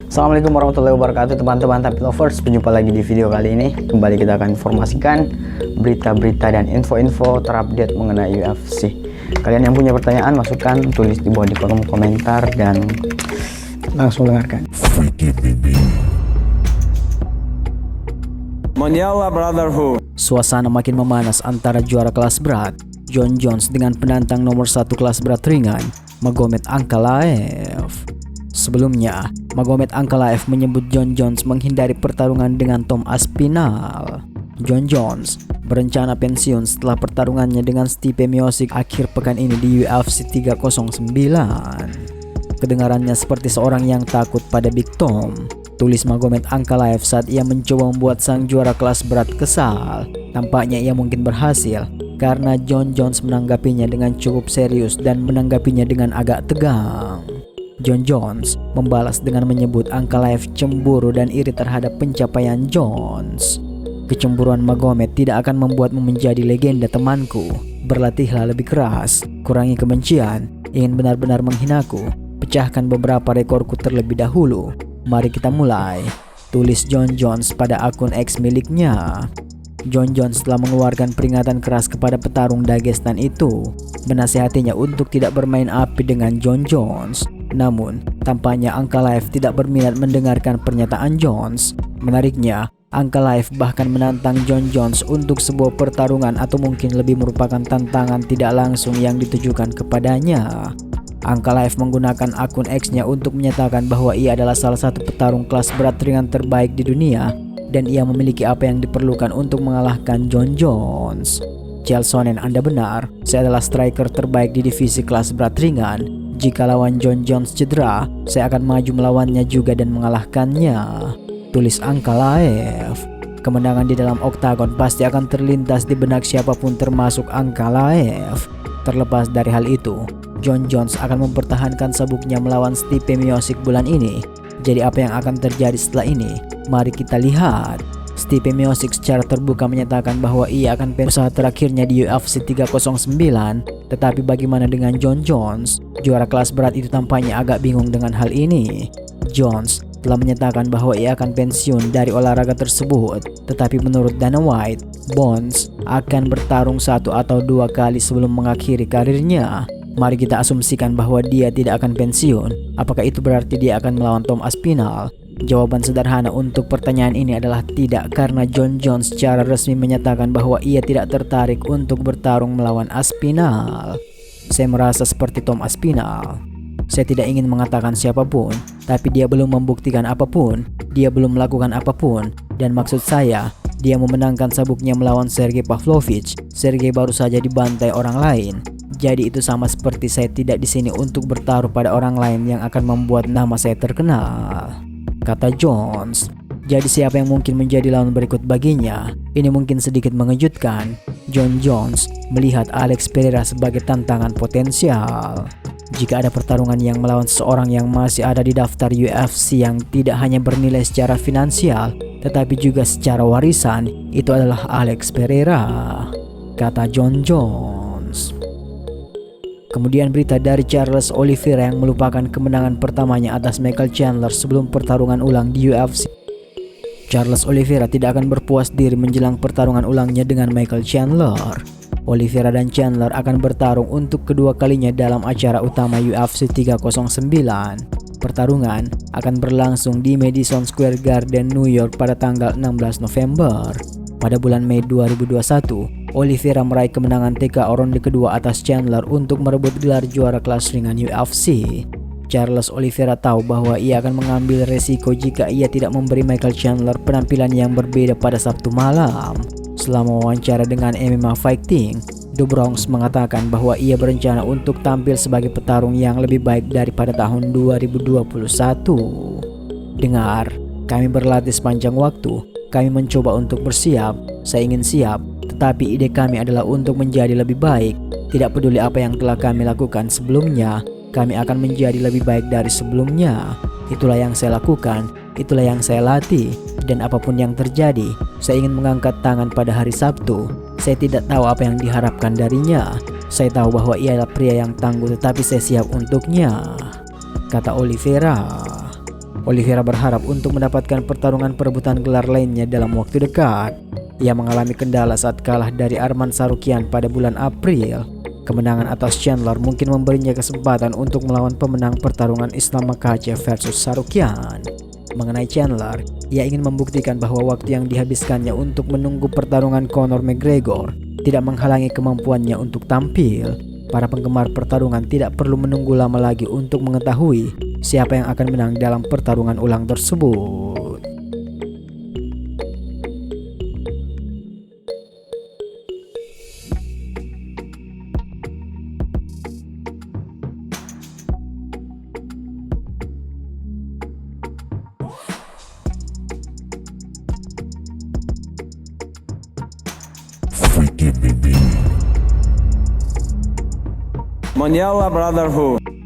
Assalamualaikum warahmatullahi wabarakatuh teman-teman Tapi Lovers. Berjumpa lagi di video kali ini. Kembali kita akan informasikan berita-berita dan info-info terupdate mengenai UFC. Kalian yang punya pertanyaan, masukan, tulis di bawah di kolom komentar dan langsung dengarkan. Mondiala Brotherhood. Suasana makin memanas antara juara kelas berat Jon Jones dengan penantang nomor 1 kelas berat ringan Magomed Ankalaev. Sebelumnya, Magomed Ankalaev menyebut Jon Jones menghindari pertarungan dengan Tom Aspinall. Jon Jones berencana pensiun setelah pertarungannya dengan Stipe Miocic akhir pekan ini di UFC 309. Kedengarannya seperti seorang yang takut pada Big Tom, tulis Magomed Ankalaev saat ia mencoba membuat sang juara kelas berat kesal. Tampaknya ia mungkin berhasil karena Jon Jones menanggapinya dengan cukup serius dan menanggapinya dengan agak tegang. Jon Jones membalas dengan menyebut Ankalaev cemburu dan iri terhadap pencapaian Jones. Kecemburuan Magomed tidak akan membuatmu menjadi legenda temanku. Berlatihlah lebih keras, kurangi kebencian, ingin benar-benar menghinaku, pecahkan beberapa rekorku terlebih dahulu. Mari kita mulai, tulis Jon Jones pada akun X miliknya. Jon Jones telah mengeluarkan peringatan keras kepada petarung Dagestan itu, menasihatinya untuk tidak bermain api dengan Jon Jones. Namun, tampaknya Ankalaev tidak berminat mendengarkan pernyataan Jones. Menariknya, Ankalaev bahkan menantang Jon Jones untuk sebuah pertarungan atau mungkin lebih merupakan tantangan tidak langsung yang ditujukan kepadanya. Ankalaev menggunakan akun X-nya untuk menyatakan bahwa ia adalah salah satu petarung kelas berat ringan terbaik di dunia dan ia memiliki apa yang diperlukan untuk mengalahkan Jon Jones. Chelsonen, Anda benar, saya adalah striker terbaik di divisi kelas berat ringan. Jika lawan Jon Jones cedera, saya akan maju melawannya juga dan mengalahkannya, tulis Ankalaev. Kemenangan di dalam oktagon pasti akan terlintas di benak siapapun termasuk Ankalaev. Terlepas dari hal itu, Jon Jones akan mempertahankan sabuknya melawan Stipe Miocic bulan ini. Jadi apa yang akan terjadi setelah ini? Mari kita lihat. Stipe Miocic secara terbuka menyatakan bahwa ia akan usaha terakhirnya di UFC 309. Tetapi bagaimana dengan Jon Jones? Juara kelas berat itu tampaknya agak bingung dengan hal ini. Jones telah menyatakan bahwa ia akan pensiun dari olahraga tersebut. Tetapi menurut Dana White, Bones akan bertarung 1 atau 2 kali sebelum mengakhiri karirnya. Mari kita asumsikan bahwa dia tidak akan pensiun. Apakah itu berarti dia akan melawan Tom Aspinall? Jawaban sederhana untuk pertanyaan ini adalah tidak, karena Jon Jones secara resmi menyatakan bahwa ia tidak tertarik untuk bertarung melawan Aspinall. Saya merasa seperti Tom Aspinall. Saya tidak ingin mengatakan siapapun, tapi dia belum membuktikan apapun. Dia belum melakukan apapun. Dan maksud saya, dia memenangkan sabuknya melawan Sergey Pavlovich. Sergey baru saja dibantai orang lain. Jadi itu sama seperti saya tidak di sini untuk bertaruh pada orang lain yang akan membuat nama saya terkenal, kata Jones. Jadi siapa yang mungkin menjadi lawan berikut baginya? Ini mungkin sedikit mengejutkan. Jon Jones melihat Alex Pereira sebagai tantangan potensial. Jika ada pertarungan yang melawan seseorang yang masih ada di daftar UFC yang tidak hanya bernilai secara finansial, tetapi juga secara warisan, itu adalah Alex Pereira, kata Jon Jones. Kemudian berita dari Charles Oliveira yang melupakan kemenangan pertamanya atas Michael Chandler sebelum pertarungan ulang di UFC. Charles Oliveira tidak akan berpuas diri menjelang pertarungan ulangnya dengan Michael Chandler. Oliveira dan Chandler akan bertarung untuk kedua kalinya dalam acara utama UFC 309. Pertarungan akan berlangsung di Madison Square Garden, New York pada tanggal 16 November. Pada bulan Mei 2021, Oliveira meraih kemenangan TKO ronde kedua atas Chandler untuk merebut gelar juara kelas ringan UFC. Charles Oliveira tahu bahwa ia akan mengambil resiko jika ia tidak memberi Michael Chandler penampilan yang berbeda pada Sabtu malam. Selama wawancara dengan MMA Fighting, The Bronx mengatakan bahwa ia berencana untuk tampil sebagai petarung yang lebih baik daripada tahun 2021. Dengar, kami berlatih sepanjang waktu. Kami mencoba untuk bersiap. Saya ingin siap, tetapi ide kami adalah untuk menjadi lebih baik. Tidak peduli apa yang telah kami lakukan sebelumnya, kami akan menjadi lebih baik dari sebelumnya. Itulah yang saya lakukan, itulah yang saya latih. Dan apapun yang terjadi, saya ingin mengangkat tangan pada hari Sabtu. Saya tidak tahu apa yang diharapkan darinya. Saya tahu bahwa ia adalah pria yang tangguh, tetapi saya siap untuknya, kata Oliveira. Oliveira berharap untuk mendapatkan pertarungan perebutan gelar lainnya dalam waktu dekat. Ia mengalami kendala saat kalah dari Arman Tsarukyan pada bulan April. Kemenangan atas Chandler mungkin memberinya kesempatan untuk melawan pemenang pertarungan Islam Makhachev versus Tsarukyan. Mengenai Chandler, ia ingin membuktikan bahwa waktu yang dihabiskannya untuk menunggu pertarungan Conor McGregor tidak menghalangi kemampuannya untuk tampil. Para penggemar pertarungan tidak perlu menunggu lama lagi untuk mengetahui siapa yang akan menang dalam pertarungan ulang tersebut. Mondial Brotherhood.